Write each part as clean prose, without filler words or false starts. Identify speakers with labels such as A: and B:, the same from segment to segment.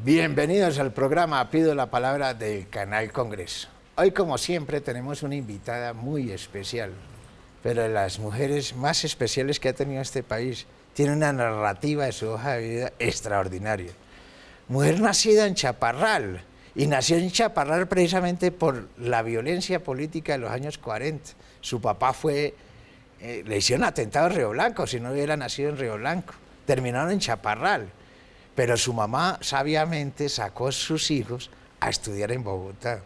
A: Bienvenidos al programa Pido la Palabra del Canal Congreso. Hoy, como siempre, tenemos una invitada muy especial, pero de las mujeres más especiales que ha tenido este país. Tiene una narrativa de su hoja de vida extraordinaria. Mujer nacida en Chaparral, y nació en Chaparral precisamente por la violencia política de los años 40. Su papá le hicieron atentado en Río Blanco, si no hubiera nacido en Río Blanco. Terminaron en Chaparral. Pero su mamá sabiamente sacó a sus hijos a estudiar en Bogotá.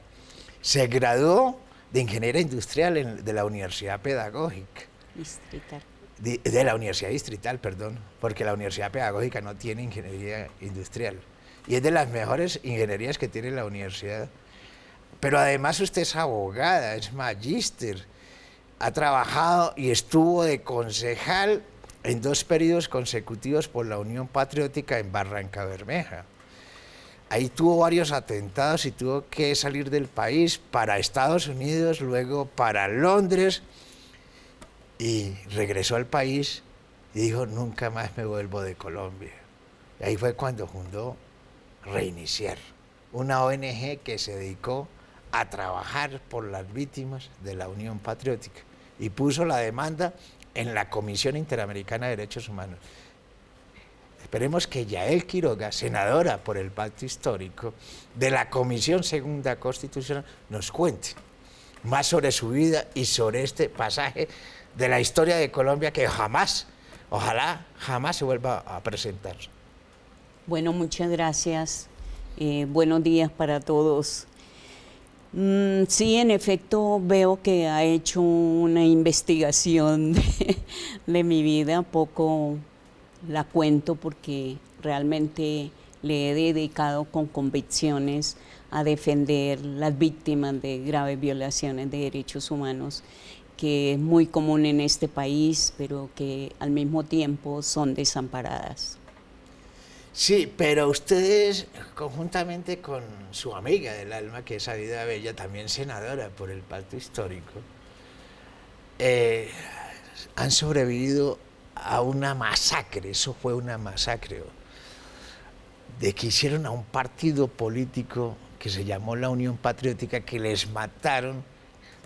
A: Se graduó de ingeniera industrial de la Universidad Pedagógica.
B: Distrital.
A: De la Universidad Distrital, perdón, porque la Universidad Pedagógica no tiene ingeniería industrial. Y es de las mejores ingenierías que tiene la universidad. Pero además usted es abogada, es magíster. Ha trabajado y estuvo de concejal en 2 periodos consecutivos por la Unión Patriótica en Barrancabermeja. Ahí tuvo varios atentados y tuvo que salir del país para Estados Unidos, luego para Londres, y regresó al país y dijo, nunca más me vuelvo de Colombia. Y ahí fue cuando fundó Reiniciar, una ONG que se dedicó a trabajar por las víctimas de la Unión Patriótica y puso la demanda en la Comisión Interamericana de Derechos Humanos. Esperemos que Yael Quiroga, senadora por el Pacto Histórico de la Comisión Segunda Constitucional, nos cuente más sobre su vida y sobre este pasaje de la historia de Colombia que jamás, ojalá jamás se vuelva a presentar.
B: Bueno, muchas gracias. Buenos días para todos. Sí, en efecto, veo que ha hecho una investigación de mi vida. Poco la cuento porque realmente le he dedicado con convicciones a defender las víctimas de graves violaciones de derechos humanos, que es muy común en este país, pero que al mismo tiempo son desamparadas.
A: Sí, pero ustedes, conjuntamente con su amiga del alma, que es Aida Bella, también senadora por el Pacto Histórico, han sobrevivido a una masacre. Eso fue una masacre, de que hicieron a un partido político que se llamó la Unión Patriótica, que les mataron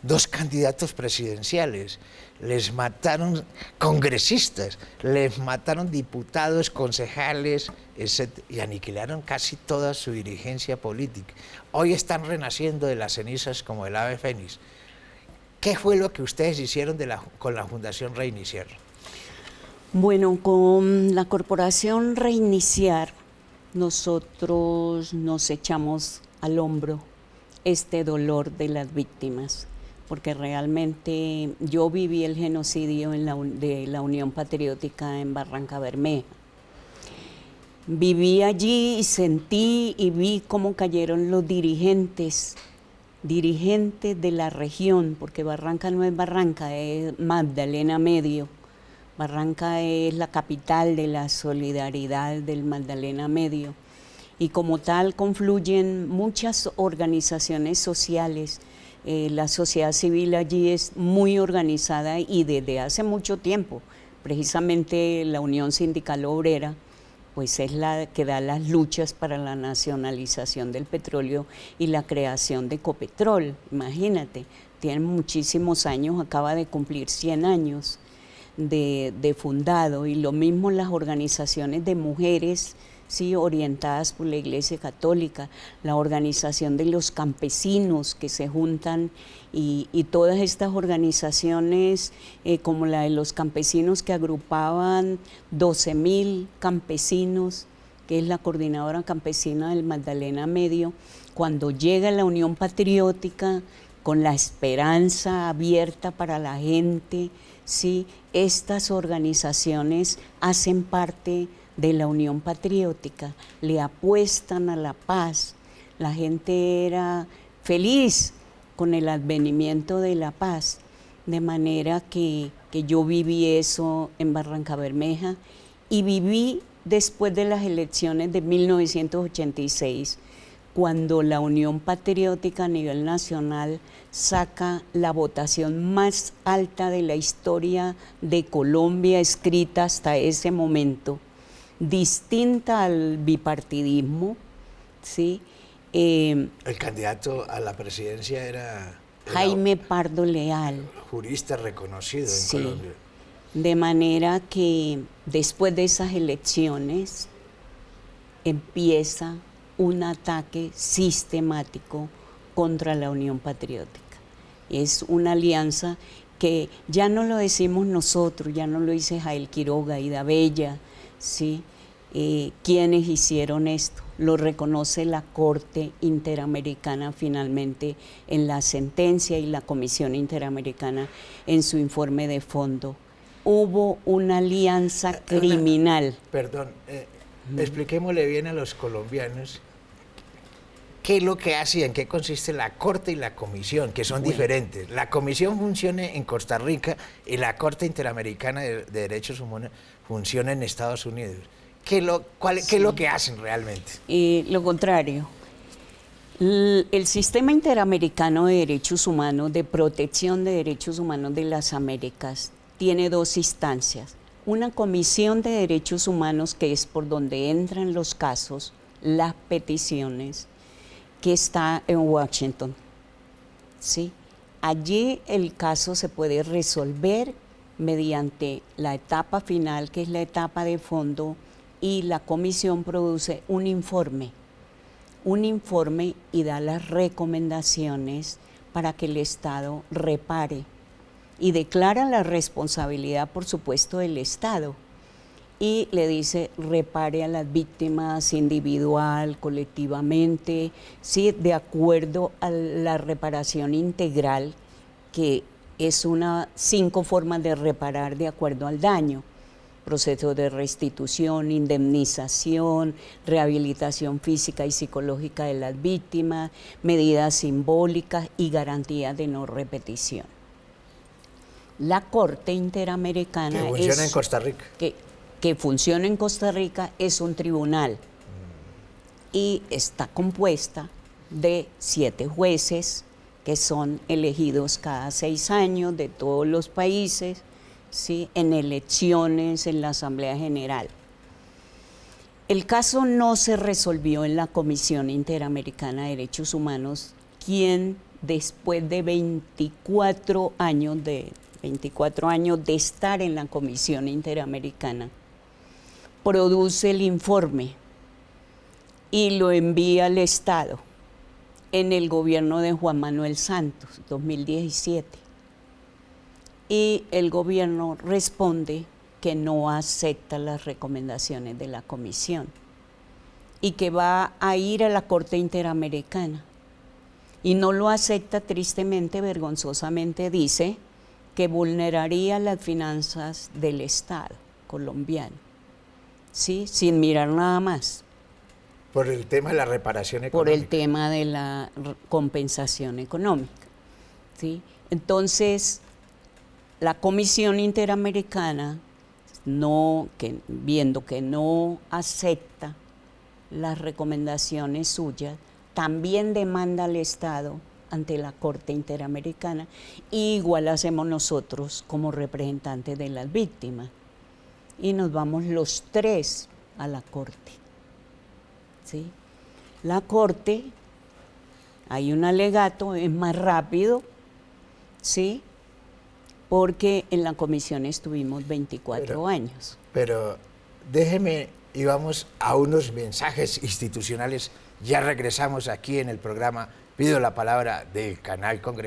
A: 2 candidatos presidenciales, les mataron congresistas, les mataron diputados, concejales, etc., y aniquilaron casi toda su dirigencia política. Hoy están renaciendo de las cenizas como el ave fénix. ¿Qué fue lo que ustedes hicieron con la Fundación Reiniciar?
B: Bueno, con la Corporación Reiniciar, nosotros nos echamos al hombro este dolor de las víctimas, porque realmente yo viví el genocidio de la Unión Patriótica en Barrancabermeja. Viví allí y sentí y vi cómo cayeron los dirigentes de la región, porque Barranca no es Barranca, es Magdalena Medio. Barranca es la capital de la solidaridad del Magdalena Medio, y como tal confluyen muchas organizaciones sociales. La sociedad civil allí es muy organizada y desde hace mucho tiempo. Precisamente la Unión Sindical Obrera pues es la que da las luchas para la nacionalización del petróleo y la creación de Ecopetrol. Imagínate, tienen muchísimos años, acaba de cumplir 100 años de fundado, y lo mismo las organizaciones de mujeres, sí, orientadas por la Iglesia Católica, la organización de los campesinos que se juntan, y todas estas organizaciones como la de los campesinos, que agrupaban 12.000 campesinos, que es la Coordinadora Campesina del Magdalena Medio. Cuando llega la Unión Patriótica con la esperanza abierta para la gente, sí, estas organizaciones hacen parte de la Unión Patriótica, le apuestan a la paz. La gente era feliz con el advenimiento de la paz, de manera que yo viví eso en Barrancabermeja, y viví después de las elecciones de 1986, cuando la Unión Patriótica a nivel nacional saca la votación más alta de la historia de Colombia escrita hasta ese momento, distinta al bipartidismo, ¿sí?
A: El candidato a la presidencia era
B: Jaime Pardo Leal.
A: jurista reconocido
B: Sí.
A: en Colombia.
B: De manera que después de esas elecciones empieza un ataque sistemático contra la Unión Patriótica. Es una alianza que ya no lo decimos nosotros, ya no lo dice Jael Quiroga, Ida Bella, ¿sí? ¿Quiénes hicieron esto? Lo reconoce la Corte Interamericana finalmente en la sentencia y la Comisión Interamericana en su informe de fondo. Hubo una alianza criminal.
A: Perdón, expliquémosle bien a los colombianos qué es lo que hace y en qué consiste la Corte y la Comisión, que son diferentes. La Comisión funciona en Costa Rica y la Corte Interamericana de Derechos Humanos funciona en Estados Unidos. ¿Qué es lo que hacen realmente?
B: Lo contrario. El Sistema Interamericano de Derechos Humanos, de protección de derechos humanos de las Américas, tiene dos instancias. Una comisión de derechos humanos, que es por donde entran los casos, las peticiones, que está en Washington, ¿sí? Allí el caso se puede resolver mediante la etapa final, que es la etapa de fondo, y la comisión produce un informe y da las recomendaciones para que el Estado repare y declara la responsabilidad, por supuesto, del Estado, y le dice repare a las víctimas individual, colectivamente, sí, de acuerdo a la reparación integral, que es 5 formas de reparar de acuerdo al daño: proceso de restitución, indemnización, rehabilitación física y psicológica de las víctimas, medidas simbólicas y garantías de no repetición. La Corte Interamericana
A: que funciona en Costa Rica.
B: Que funciona en Costa Rica es un tribunal y está compuesta de 7 jueces que son elegidos cada 6 años de todos los países, ¿sí? En elecciones en la Asamblea General. El caso no se resolvió en la Comisión Interamericana de Derechos Humanos, quien después de 24 años de estar en la Comisión Interamericana, produce el informe y lo envía al Estado en el gobierno de Juan Manuel Santos, 2017. Y el gobierno responde que no acepta las recomendaciones de la comisión y que va a ir a la Corte Interamericana. Y no lo acepta, tristemente, vergonzosamente, dice que vulneraría las finanzas del Estado colombiano, ¿sí? Sin mirar nada más.
A: Por el tema de la reparación económica.
B: Por el tema de la compensación económica, ¿sí? Entonces, la Comisión Interamericana, viendo que no acepta las recomendaciones suyas, también demanda al Estado ante la Corte Interamericana, y igual hacemos nosotros como representantes de las víctimas. Y nos vamos los 3 a la Corte, ¿sí? La Corte, hay un alegato, es más rápido, ¿sí? Porque en la comisión estuvimos 24 años.
A: Pero déjeme, y vamos a unos mensajes institucionales. Ya regresamos aquí en el programa Pido la Palabra del Canal Congreso.